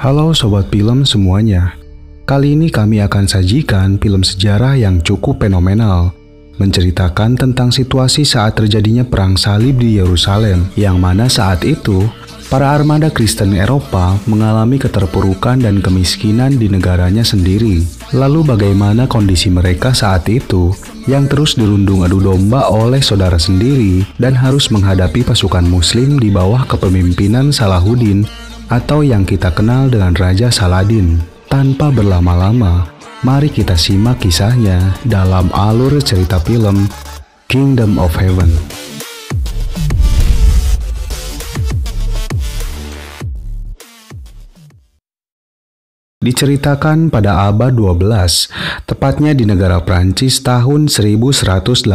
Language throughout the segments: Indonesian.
Halo Sobat Film semuanya. Kali ini kami akan sajikan film sejarah yang cukup fenomenal, menceritakan tentang situasi saat terjadinya perang salib di Yerusalem, yang mana saat itu para armada Kristen Eropa mengalami keterpurukan dan kemiskinan di negaranya sendiri. Lalu bagaimana kondisi mereka saat itu yang terus dirundung adu domba oleh saudara sendiri dan harus menghadapi pasukan muslim di bawah kepemimpinan Salahuddin atau yang kita kenal dengan Raja Saladin. Tanpa berlama-lama, mari kita simak kisahnya dalam alur cerita film Kingdom of Heaven. Diceritakan pada abad 12, tepatnya di negara Prancis tahun 1184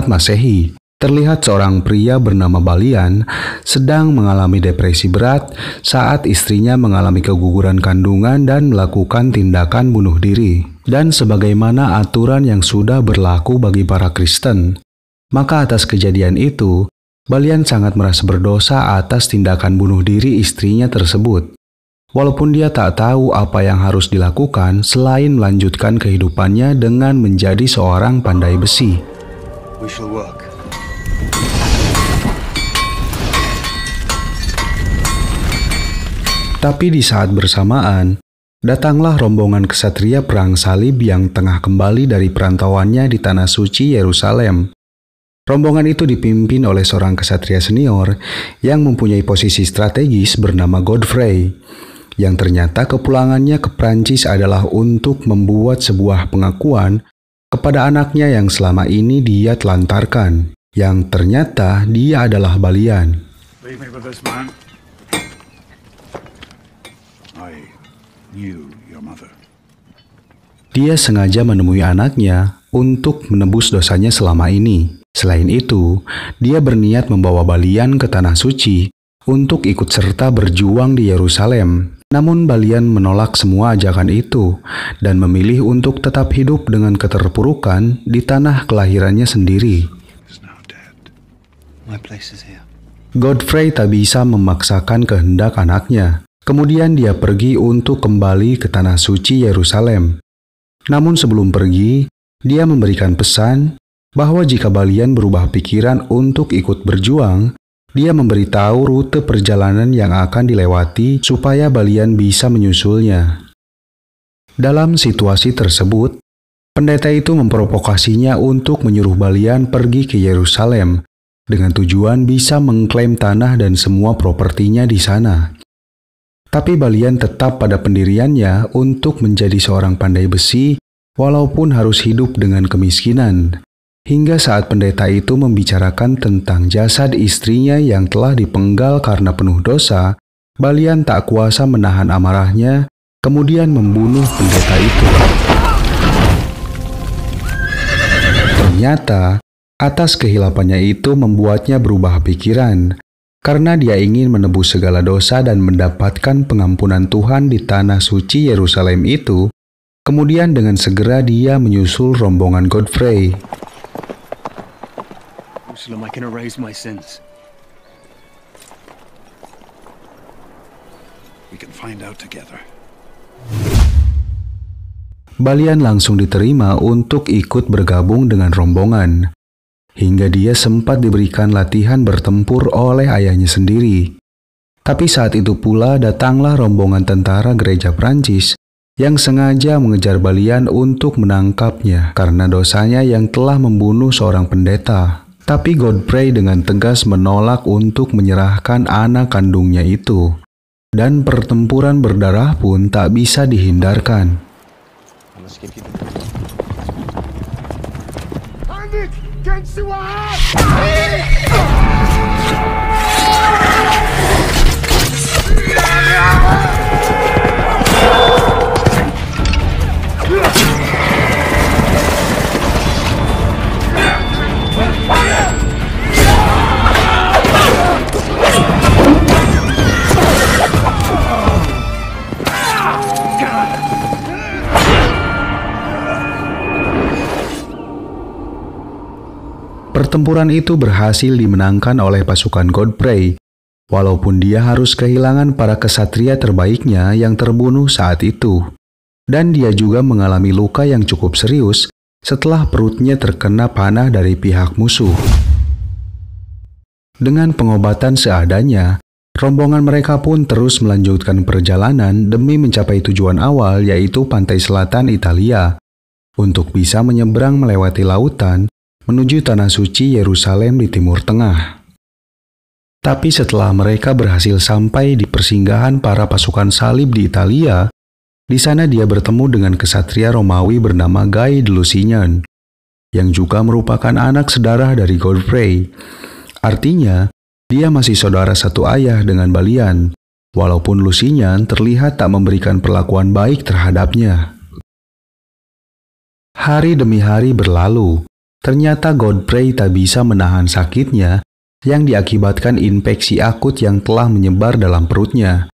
Masehi. Terlihat seorang pria bernama Balian sedang mengalami depresi berat saat istrinya mengalami keguguran kandungan dan melakukan tindakan bunuh diri. Dan sebagaimana aturan yang sudah berlaku bagi para Kristen, maka atas kejadian itu, Balian sangat merasa berdosa atas tindakan bunuh diri istrinya tersebut. Walaupun dia tak tahu apa yang harus dilakukan selain melanjutkan kehidupannya dengan menjadi seorang pandai besi. Tapi di saat bersamaan, datanglah rombongan kesatria perang salib yang tengah kembali dari perantauannya di Tanah Suci Yerusalem. Rombongan itu dipimpin oleh seorang kesatria senior yang mempunyai posisi strategis bernama Godfrey, yang ternyata kepulangannya ke Prancis adalah untuk membuat sebuah pengakuan kepada anaknya yang selama ini dia telantarkan, yang ternyata dia adalah Balian. Dia sengaja menemui anaknya untuk menebus dosanya selama ini. Selain itu, dia berniat membawa Balian ke Tanah Suci untuk ikut serta berjuang di Yerusalem. Namun Balian menolak semua ajakan itu dan memilih untuk tetap hidup dengan keterpurukan di tanah kelahirannya sendiri. Godfrey tak bisa memaksakan kehendak anaknya. Kemudian dia pergi untuk kembali ke Tanah Suci Yerusalem. Namun sebelum pergi, dia memberikan pesan bahwa jika Balian berubah pikiran untuk ikut berjuang, dia memberitahu rute perjalanan yang akan dilewati supaya Balian bisa menyusulnya. Dalam situasi tersebut, pendeta itu memprovokasinya untuk menyuruh Balian pergi ke Yerusalem dengan tujuan bisa mengklaim tanah dan semua propertinya di sana. Tapi Balian tetap pada pendiriannya untuk menjadi seorang pandai besi walaupun harus hidup dengan kemiskinan. Hingga saat pendeta itu membicarakan tentang jasad istrinya yang telah dipenggal karena penuh dosa, Balian tak kuasa menahan amarahnya, kemudian membunuh pendeta itu. Ternyata, atas kehilapannya itu membuatnya berubah pikiran, karena dia ingin menebus segala dosa dan mendapatkan pengampunan Tuhan di Tanah Suci Yerusalem itu. Kemudian dengan segera dia menyusul rombongan Godfrey. I can erase my sins. We can find out together. Balian langsung diterima untuk ikut bergabung dengan rombongan, hingga dia sempat diberikan latihan bertempur oleh ayahnya sendiri. Tapi saat itu pula datanglah rombongan tentara gereja Prancis yang sengaja mengejar Balian untuk menangkapnya karena dosanya yang telah membunuh seorang pendeta. Tapi Godfrey dengan tegas menolak untuk menyerahkan anak kandungnya itu. Dan pertempuran berdarah pun tak bisa dihindarkan. Pertempuran itu berhasil dimenangkan oleh pasukan Godfrey walaupun dia harus kehilangan para kesatria terbaiknya yang terbunuh saat itu. Dan dia juga mengalami luka yang cukup serius setelah perutnya terkena panah dari pihak musuh. Dengan pengobatan seadanya, rombongan mereka pun terus melanjutkan perjalanan demi mencapai tujuan awal, yaitu pantai selatan Italia, untuk bisa menyeberang melewati lautan menuju Tanah Suci Yerusalem di Timur Tengah. Tapi setelah mereka berhasil sampai di persinggahan para pasukan salib di Italia, di sana dia bertemu dengan kesatria Romawi bernama Guy de Lusignan, yang juga merupakan anak sedarah dari Godfrey. Artinya, dia masih saudara satu ayah dengan Balian, walaupun Lusignan terlihat tak memberikan perlakuan baik terhadapnya. Hari demi hari berlalu, ternyata Godfrey tak bisa menahan sakitnya yang diakibatkan infeksi akut yang telah menyebar dalam perutnya.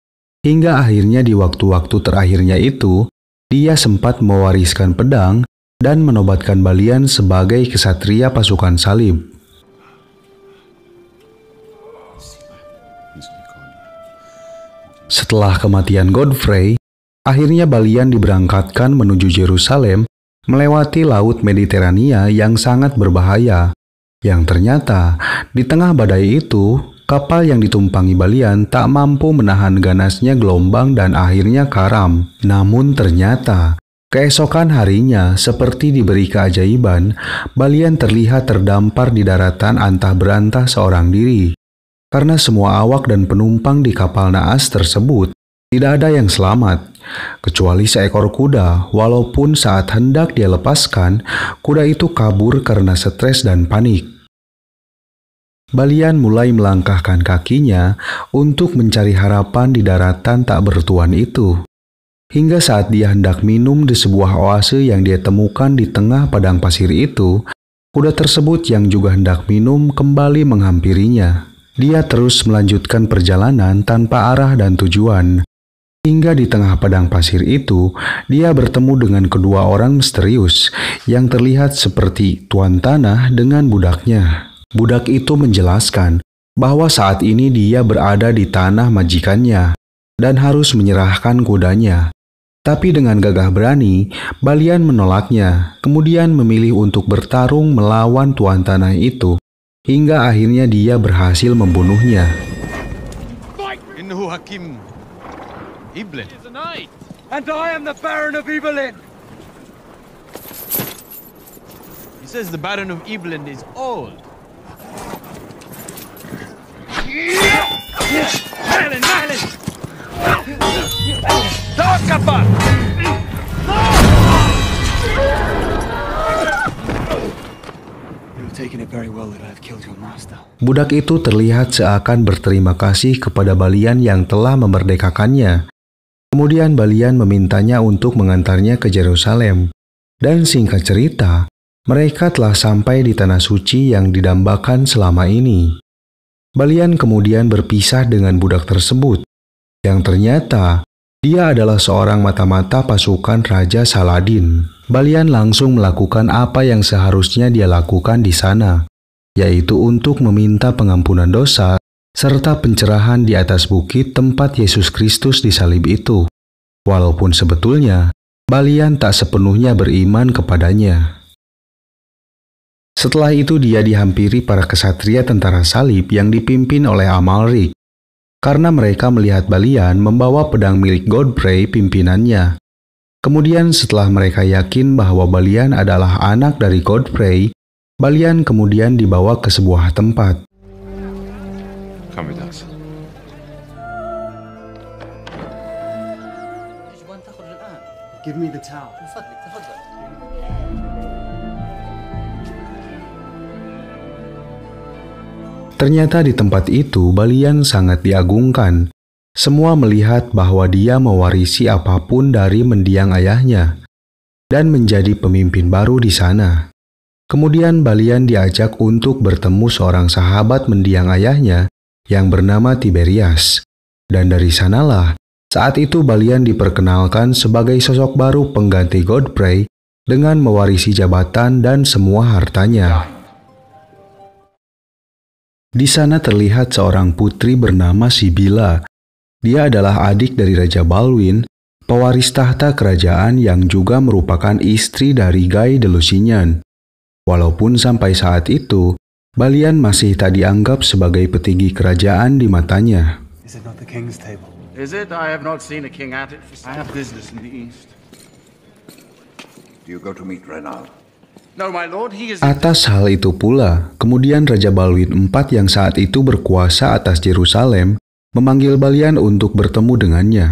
Hingga akhirnya di waktu-waktu terakhirnya itu, dia sempat mewariskan pedang dan menobatkan Balian sebagai kesatria pasukan salib. Setelah kematian Godfrey, akhirnya Balian diberangkatkan menuju Yerusalem melewati Laut Mediterania yang sangat berbahaya, yang ternyata di tengah badai itu, kapal yang ditumpangi Balian tak mampu menahan ganasnya gelombang dan akhirnya karam. Namun ternyata, keesokan harinya seperti diberi keajaiban, Balian terlihat terdampar di daratan antah berantah seorang diri. Karena semua awak dan penumpang di kapal naas tersebut tidak ada yang selamat, kecuali seekor kuda, walaupun saat hendak dia lepaskan, kuda itu kabur karena stres dan panik. Balian mulai melangkahkan kakinya untuk mencari harapan di daratan tak bertuan itu. Hingga saat dia hendak minum di sebuah oase yang dia temukan di tengah padang pasir itu, kuda tersebut yang juga hendak minum kembali menghampirinya. Dia terus melanjutkan perjalanan tanpa arah dan tujuan. Hingga di tengah padang pasir itu, dia bertemu dengan kedua orang misterius yang terlihat seperti tuan tanah dengan budaknya. Budak itu menjelaskan bahwa saat ini dia berada di tanah majikannya dan harus menyerahkan kudanya. Tapi dengan gagah berani, Balian menolaknya, kemudian memilih untuk bertarung melawan tuan tanah itu, hingga akhirnya dia berhasil membunuhnya. Innahu Hakim Iblen. And I am the Baron of Ibelin. He says the Baron of Iblen is old. Merlin! Takapa! You've taken it very well that I've killed your master. Budak itu terlihat seakan berterima kasih kepada Balian yang telah memerdekakannya. Kemudian Balian memintanya untuk mengantarnya ke Yerusalem. Dan singkat cerita, mereka telah sampai di Tanah Suci yang didambakan selama ini. Balian kemudian berpisah dengan budak tersebut, yang ternyata dia adalah seorang mata-mata pasukan Raja Saladin. Balian langsung melakukan apa yang seharusnya dia lakukan di sana, yaitu untuk meminta pengampunan dosa serta pencerahan di atas bukit tempat Yesus Kristus disalib itu. Walaupun sebetulnya Balian tak sepenuhnya beriman kepadanya. Setelah itu dia dihampiri para kesatria tentara salib yang dipimpin oleh Amalrik, karena mereka melihat Balian membawa pedang milik Godfrey pimpinannya. Kemudian setelah mereka yakin bahwa Balian adalah anak dari Godfrey, Balian kemudian dibawa ke sebuah tempat. Come with us. Give me the towel. Ternyata di tempat itu Balian sangat diagungkan. Semua melihat bahwa dia mewarisi apapun dari mendiang ayahnya dan menjadi pemimpin baru di sana. Kemudian Balian diajak untuk bertemu seorang sahabat mendiang ayahnya yang bernama Tiberias. Dan dari sanalah, saat itu Balian diperkenalkan sebagai sosok baru pengganti Godfrey dengan mewarisi jabatan dan semua hartanya. Di sana terlihat seorang putri bernama Sibila. Dia adalah adik dari Raja Balwin, pewaris tahta kerajaan yang juga merupakan istri dari Guy de Lusignan. Walaupun sampai saat itu, Balian masih tak dianggap sebagai petinggi kerajaan di matanya. Is it not the king's table? Is it? I have not seen a king at it. I have business in the east. Do you go to meet Reynald? No, my lord, he is... Atas hal itu pula, kemudian Raja Balwin IV yang saat itu berkuasa atas Yerusalem memanggil Balian untuk bertemu dengannya.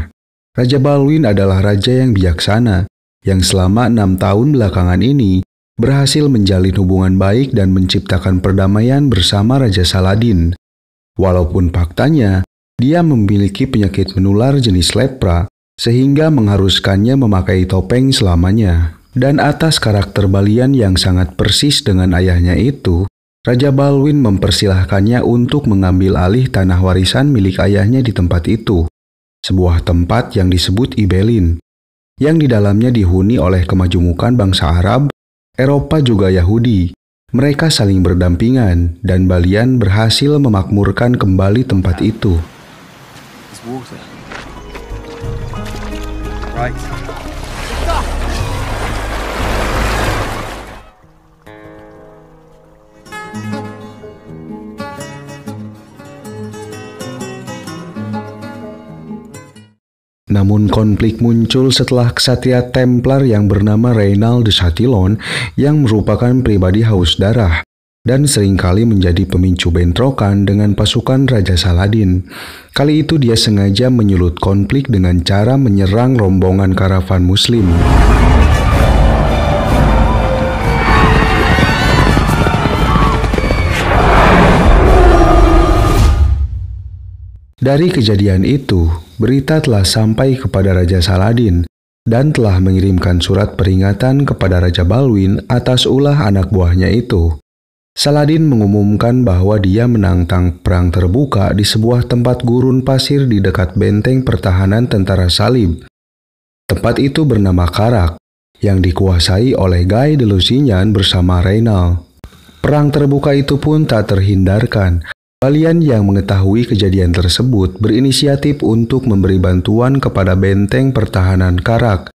Raja Balwin adalah raja yang bijaksana, yang selama 6 tahun belakangan ini berhasil menjalin hubungan baik dan menciptakan perdamaian bersama Raja Saladin. Walaupun faktanya, dia memiliki penyakit menular jenis lepra, sehingga mengharuskannya memakai topeng selamanya. Dan atas karakter Balian yang sangat persis dengan ayahnya itu, Raja Balwin mempersilahkannya untuk mengambil alih tanah warisan milik ayahnya di tempat itu, sebuah tempat yang disebut Ibelin, yang di dalamnya dihuni oleh kemajumukan bangsa Arab, Eropa juga Yahudi. Mereka saling berdampingan dan Balian berhasil memakmurkan kembali tempat itu. It's water. Right. Namun konflik muncul setelah ksatria Templar yang bernama Reynald de Chatillon yang merupakan pribadi haus darah dan seringkali menjadi pemicu bentrokan dengan pasukan Raja Saladin. Kali itu dia sengaja menyulut konflik dengan cara menyerang rombongan karavan Muslim. Dari kejadian itu, berita telah sampai kepada Raja Saladin dan telah mengirimkan surat peringatan kepada Raja Balwin atas ulah anak buahnya itu. Saladin mengumumkan bahwa dia menantang perang terbuka di sebuah tempat gurun pasir di dekat benteng pertahanan tentara Salib. Tempat itu bernama Karak, yang dikuasai oleh Guy de Lusignan bersama Reynald. Perang terbuka itu pun tak terhindarkan. Balian yang mengetahui kejadian tersebut berinisiatif untuk memberi bantuan kepada benteng pertahanan Karak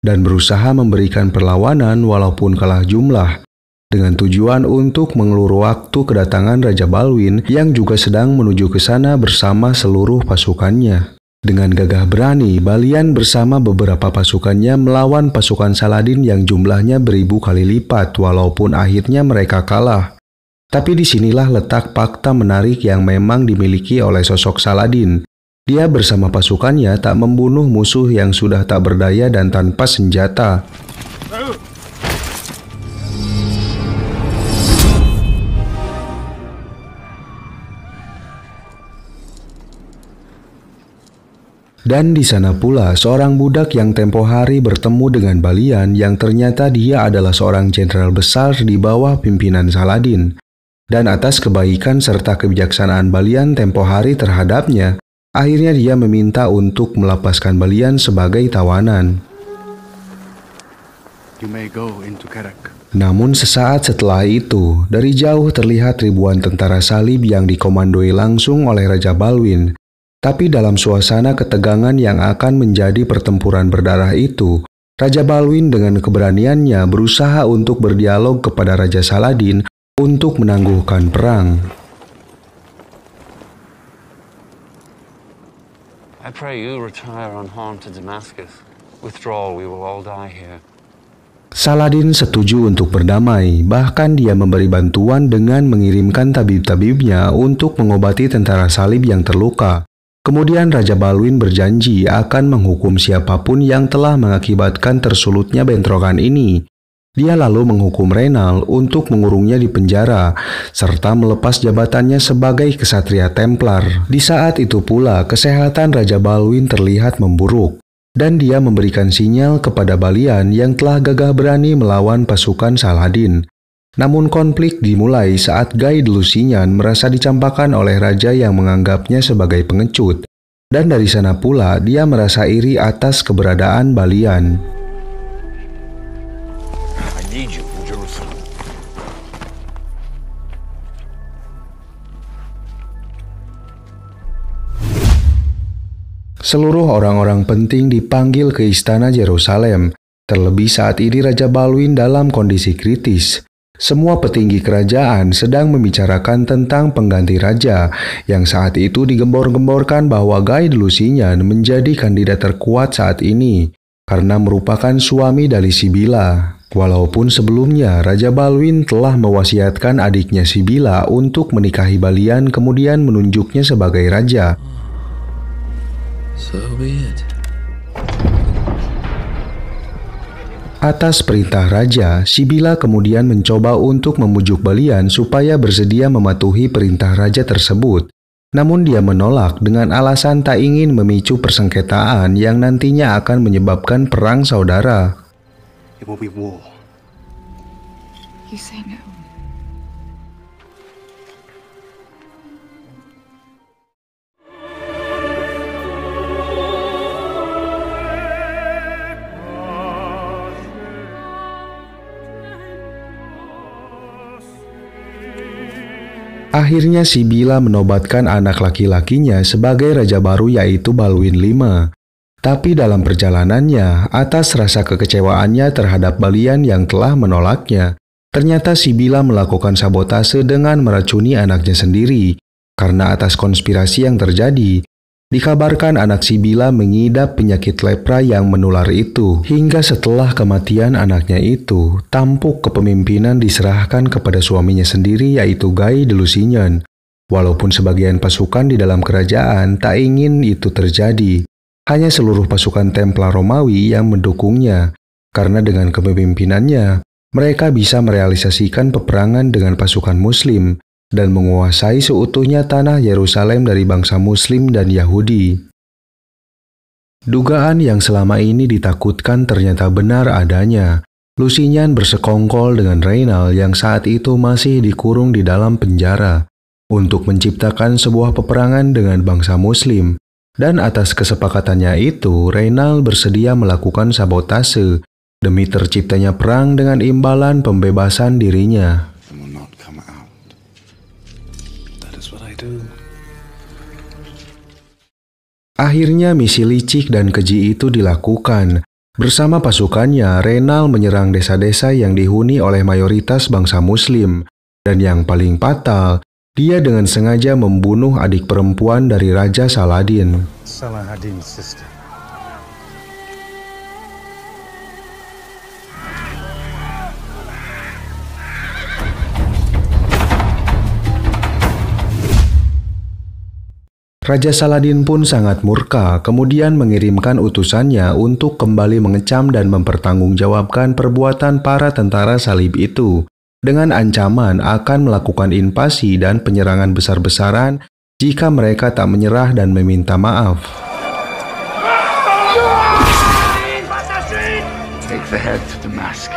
dan berusaha memberikan perlawanan walaupun kalah jumlah, dengan tujuan untuk mengelur waktu kedatangan Raja Balwin yang juga sedang menuju ke sana bersama seluruh pasukannya. Dengan gagah berani, Balian bersama beberapa pasukannya melawan pasukan Saladin yang jumlahnya beribu kali lipat walaupun akhirnya mereka kalah. Tapi disinilah letak fakta menarik yang memang dimiliki oleh sosok Saladin. Dia bersama pasukannya tak membunuh musuh yang sudah tak berdaya dan tanpa senjata. Dan di sana pula seorang budak yang tempo hari bertemu dengan Balian yang ternyata dia adalah seorang jenderal besar di bawah pimpinan Saladin. Dan atas kebaikan serta kebijaksanaan Balian tempo hari terhadapnya, akhirnya dia meminta untuk melepaskan Balian sebagai tawanan. You may go into Karak. Namun sesaat setelah itu, dari jauh terlihat ribuan tentara Salib yang dikomandoi langsung oleh Raja Balwin. Tapi dalam suasana ketegangan yang akan menjadi pertempuran berdarah itu, Raja Balwin dengan keberaniannya berusaha untuk berdialog kepada Raja Saladin untuk menangguhkan perang. I pray you retire unharmed to Damascus. Withdraw, we will all die here. Saladin setuju untuk berdamai, bahkan dia memberi bantuan dengan mengirimkan tabib-tabibnya untuk mengobati tentara Salib yang terluka. Kemudian Raja Balwin berjanji akan menghukum siapapun yang telah mengakibatkan tersulutnya bentrokan ini. Dia lalu menghukum Reynald untuk mengurungnya di penjara, serta melepas jabatannya sebagai ksatria Templar. Di saat itu pula, kesehatan Raja Balwin terlihat memburuk, dan dia memberikan sinyal kepada Balian yang telah gagah berani melawan pasukan Saladin. Namun konflik dimulai saat Guy de Lusignan merasa dicampakkan oleh raja yang menganggapnya sebagai pengecut, dan dari sana pula dia merasa iri atas keberadaan Balian. Seluruh orang-orang penting dipanggil ke istana Yerusalem, terlebih saat ini Raja Balwin dalam kondisi kritis. Semua petinggi kerajaan sedang membicarakan tentang pengganti raja yang saat itu digembor-gemborkan bahwa Guy de Lusignan menjadi kandidat terkuat saat ini karena merupakan suami dari Sibylla. Walaupun sebelumnya Raja Balwin telah mewasiatkan adiknya Sibylla untuk menikahi Balian kemudian menunjuknya sebagai raja. So be it. Atas perintah raja, Sibylla kemudian mencoba untuk membujuk Balian supaya bersedia mematuhi perintah raja tersebut. Namun dia menolak dengan alasan tak ingin memicu persengketaan yang nantinya akan menyebabkan perang saudara. It will be war. You say no. Akhirnya Sibylla menobatkan anak laki-lakinya sebagai raja baru yaitu Balwin V. Tapi dalam perjalanannya, atas rasa kekecewaannya terhadap Balian yang telah menolaknya, ternyata Sibylla melakukan sabotase dengan meracuni anaknya sendiri. Karena atas konspirasi yang terjadi, dikabarkan anak Sibylla mengidap penyakit lepra yang menular itu. Hingga setelah kematian anaknya itu, tampuk kepemimpinan diserahkan kepada suaminya sendiri yaitu Guy de Lusignan. Walaupun sebagian pasukan di dalam kerajaan tak ingin itu terjadi, hanya seluruh pasukan Templar Romawi yang mendukungnya. Karena dengan kepemimpinannya, mereka bisa merealisasikan peperangan dengan pasukan Muslim dan menguasai seutuhnya tanah Yerusalem dari bangsa Muslim dan Yahudi. Dugaan yang selama ini ditakutkan ternyata benar adanya. Lusignan bersekongkol dengan Reynald yang saat itu masih dikurung di dalam penjara untuk menciptakan sebuah peperangan dengan bangsa Muslim. Dan atas kesepakatannya itu, Reynald bersedia melakukan sabotase demi terciptanya perang dengan imbalan pembebasan dirinya. Akhirnya misi licik dan keji itu dilakukan. Bersama pasukannya, Reynald menyerang desa-desa yang dihuni oleh mayoritas bangsa Muslim. Dan yang paling fatal, dia dengan sengaja membunuh adik perempuan dari Raja Saladin. Saladin's sister. Raja Saladin pun sangat murka, kemudian mengirimkan utusannya untuk kembali mengecam dan mempertanggungjawabkan perbuatan para tentara salib itu, dengan ancaman akan melakukan invasi dan penyerangan besar-besaran jika mereka tak menyerah dan meminta maaf. Take the head to Damascus.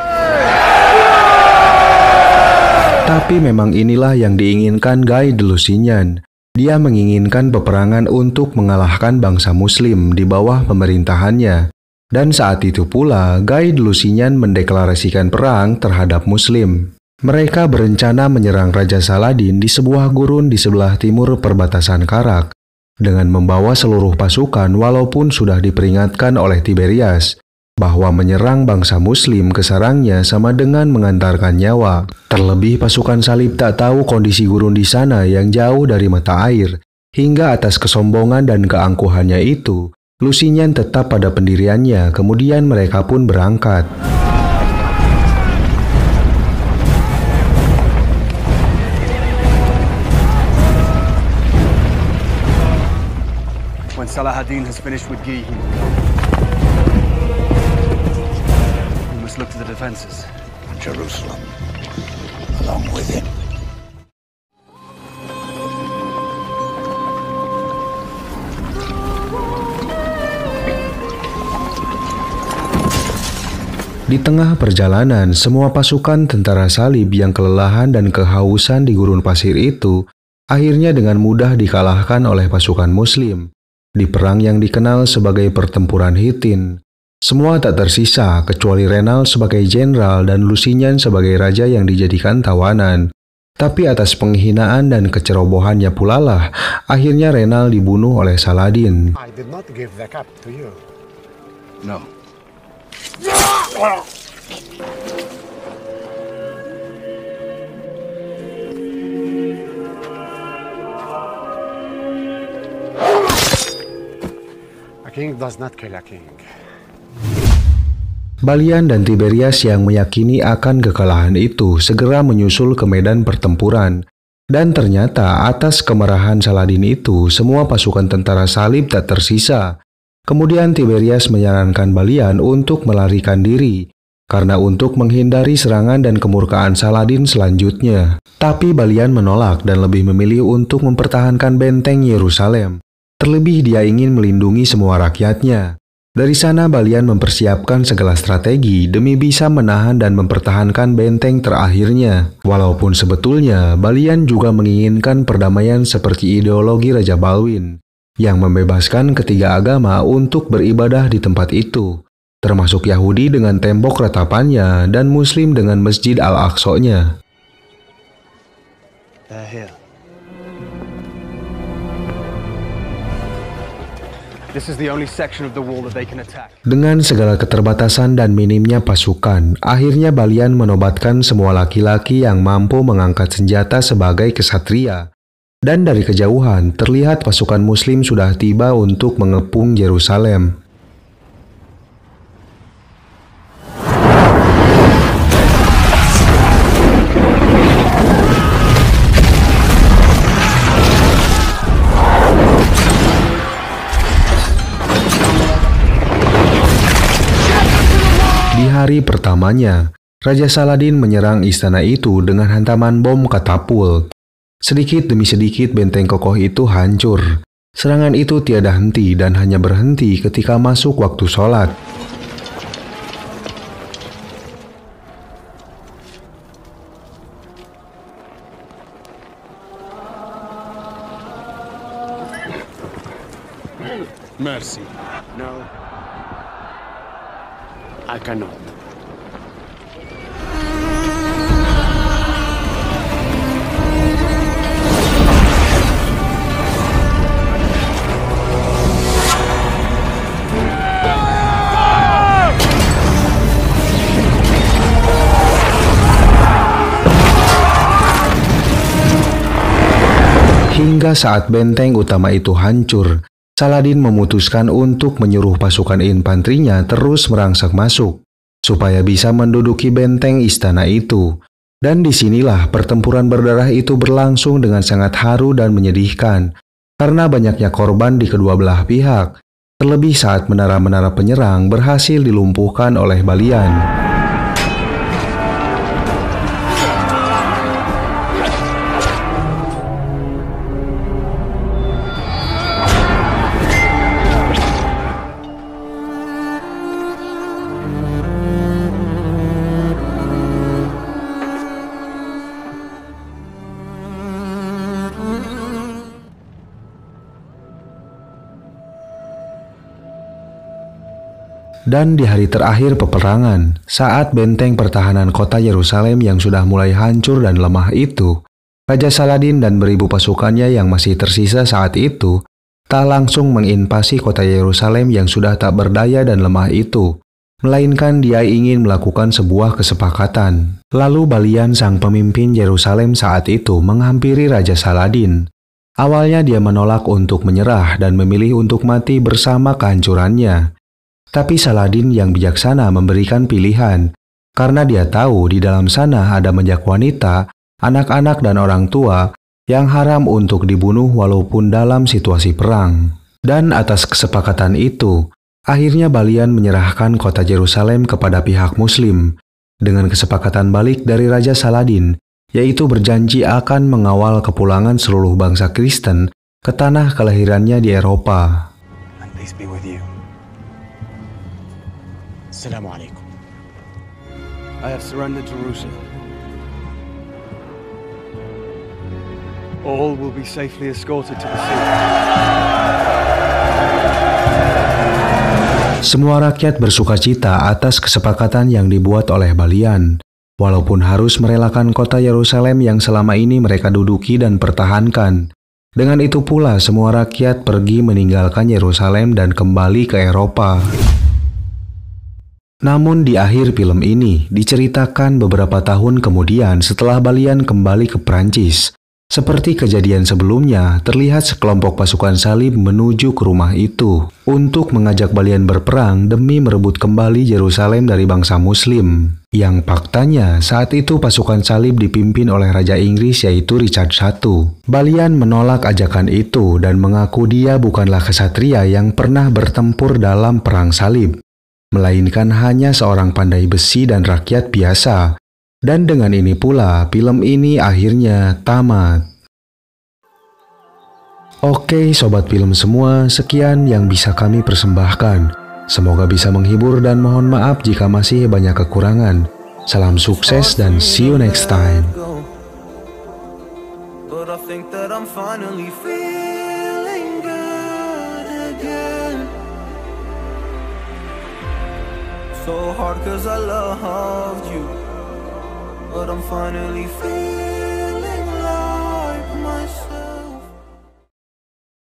Tapi memang inilah yang diinginkan Guy de Lusignan. Dia menginginkan peperangan untuk mengalahkan bangsa Muslim di bawah pemerintahannya. Dan saat itu pula, Guy de Lusignan mendeklarasikan perang terhadap Muslim. Mereka berencana menyerang Raja Saladin di sebuah gurun di sebelah timur perbatasan Karak, dengan membawa seluruh pasukan walaupun sudah diperingatkan oleh Tiberias bahwa menyerang bangsa Muslim ke sarangnya sama dengan mengantarkan nyawa. Terlebih pasukan salib tak tahu kondisi gurun di sana yang jauh dari mata air. Hingga atas kesombongan dan keangkuhannya itu, Lusignan tetap pada pendiriannya, kemudian mereka pun berangkat. When Saladin has finished with Guy, we must look to the defenses. Jerusalem, along with him. Di tengah perjalanan, semua pasukan tentara salib yang kelelahan dan kehausan di gurun pasir itu akhirnya dengan mudah dikalahkan oleh pasukan Muslim di perang yang dikenal sebagai pertempuran Hittin. Semua tak tersisa kecuali Reynald sebagai jenderal dan Lusignan sebagai raja yang dijadikan tawanan. Tapi atas penghinaan dan kecerobohannya pula lah, akhirnya Renal dibunuh oleh Saladin. I did not give the cup to you. No. A king does not kill a king. Balian dan Tiberias yang meyakini akan kekalahan itu segera menyusul ke medan pertempuran. Dan ternyata atas kemarahan Saladin itu, semua pasukan tentara salib tak tersisa. Kemudian Tiberias menyarankan Balian untuk melarikan diri, karena untuk menghindari serangan dan kemurkaan Saladin selanjutnya. Tapi Balian menolak dan lebih memilih untuk mempertahankan benteng Yerusalem. Terlebih dia ingin melindungi semua rakyatnya. Dari sana Balian mempersiapkan segala strategi demi bisa menahan dan mempertahankan benteng terakhirnya. Walaupun sebetulnya Balian juga menginginkan perdamaian seperti ideologi Raja Balwin, yang membebaskan ketiga agama untuk beribadah di tempat itu, termasuk Yahudi dengan tembok ratapannya dan Muslim dengan Masjid Al-Aqsa-nya. They're here. This is the only section of the wall that they can attack. Dengan segala keterbatasan dan minimnya pasukan, akhirnya Balian menobatkan semua laki-laki yang mampu mengangkat senjata sebagai kesatria. Dan dari kejauhan, terlihat pasukan Muslim sudah tiba untuk mengepung Yerusalem. Di hari pertamanya, Raja Saladin menyerang istana itu dengan hantaman bom katapult. Sedikit demi sedikit benteng kokoh itu hancur. Serangan itu tiada henti dan hanya berhenti ketika masuk waktu sholat. Mercy. No. I cannot. Hingga saat benteng utama itu hancur, Saladin memutuskan untuk menyuruh pasukan infanterinya terus merangsek masuk, supaya bisa menduduki benteng istana itu. Dan disinilah pertempuran berdarah itu berlangsung dengan sangat haru dan menyedihkan, karena banyaknya korban di kedua belah pihak, terlebih saat menara-menara penyerang berhasil dilumpuhkan oleh Balian. Dan di hari terakhir peperangan, saat benteng pertahanan kota Yerusalem yang sudah mulai hancur dan lemah itu, Raja Saladin dan beribu pasukannya yang masih tersisa saat itu, tak langsung menginvasi kota Yerusalem yang sudah tak berdaya dan lemah itu, melainkan dia ingin melakukan sebuah kesepakatan. Lalu Balian sang pemimpin Yerusalem saat itu menghampiri Raja Saladin. Awalnya dia menolak untuk menyerah dan memilih untuk mati bersama kehancurannya. Tapi Saladin yang bijaksana memberikan pilihan, karena dia tahu di dalam sana ada banyak wanita, anak-anak dan orang tua yang haram untuk dibunuh walaupun dalam situasi perang. Dan atas kesepakatan itu, akhirnya Balian menyerahkan kota Yerusalem kepada pihak Muslim, dengan kesepakatan balik dari Raja Saladin, yaitu berjanji akan mengawal kepulangan seluruh bangsa Kristen ke tanah kelahirannya di Eropa. And peace be with you. Assalamualaikum. I have surrendered Jerusalem. All will be safely escorted to the sea. Semua rakyat bersukacita atas kesepakatan yang dibuat oleh Balian. Walaupun harus merelakan kota Yerusalem yang selama ini mereka duduki dan pertahankan. Dengan itu pula semua rakyat pergi meninggalkan Yerusalem dan kembali ke Eropa. Namun di akhir film ini diceritakan beberapa tahun kemudian setelah Balian kembali ke Prancis. Seperti kejadian sebelumnya, terlihat sekelompok pasukan salib menuju ke rumah itu untuk mengajak Balian berperang demi merebut kembali Yerusalem dari bangsa Muslim. Yang faktanya saat itu pasukan salib dipimpin oleh Raja Inggris yaitu Richard I. Balian menolak ajakan itu dan mengaku dia bukanlah kesatria yang pernah bertempur dalam perang salib, melainkan hanya seorang pandai besi dan rakyat biasa. Dan dengan ini pula, film ini akhirnya tamat. Oke, sobat film semua, sekian yang bisa kami persembahkan. Semoga bisa menghibur dan mohon maaf jika masih banyak kekurangan. Salam sukses dan see you next time. But I think that I'm finally feeling good again. So hard 'cause I loved you. But I'm finally feeling